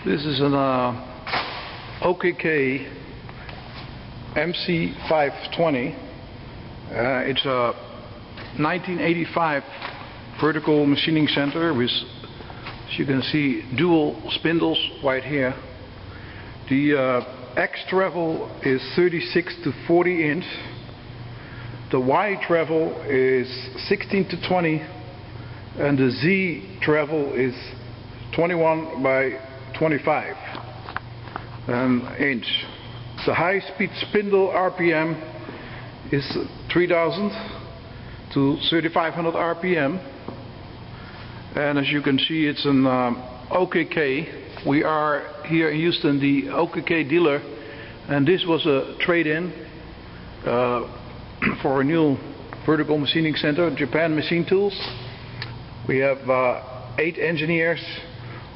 This is an OKK MC 520. It's a 1985 vertical machining center with, as you can see, dual spindles right here. The X travel is 36 to 40 inch. The Y travel is 16 to 20, and the Z travel is 21 by 25 inch. The high-speed spindle RPM is 3000 to 3500 RPM, and as you can see, it's an OKK. We are here in Houston, the OKK dealer, and this was a trade-in for a new vertical machining center, Japan Machine Tools. We have 8 engineers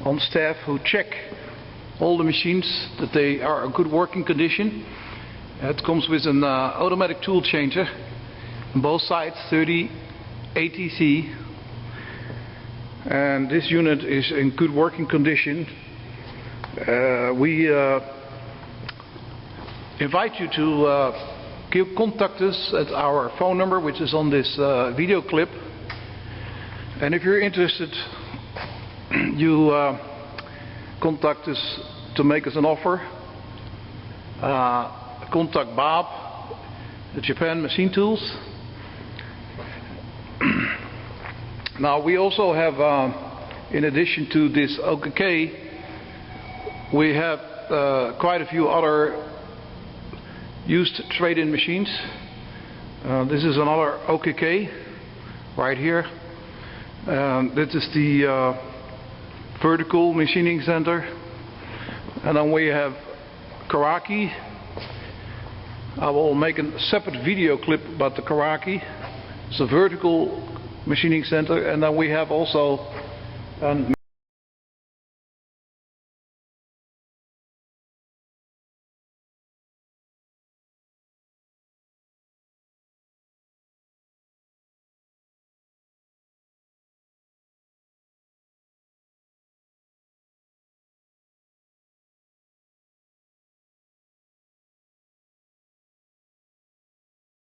on staff who check all the machines that they are in good working condition. It comes with an automatic tool changer on both sides, 30 ATC, and this unit is in good working condition. We invite you to contact us at our phone number, which is on this video clip, and if you're interested, you contact us to make us an offer. Contact Bob at Japan Machine Tools. Now we also have, in addition to this OKK, we have quite a few other used trade-in machines. This is another OKK right here. This is the vertical machining center, and then we have Karaki. I will make a separate video clip about the Karaki. It's a vertical machining center, and then we have also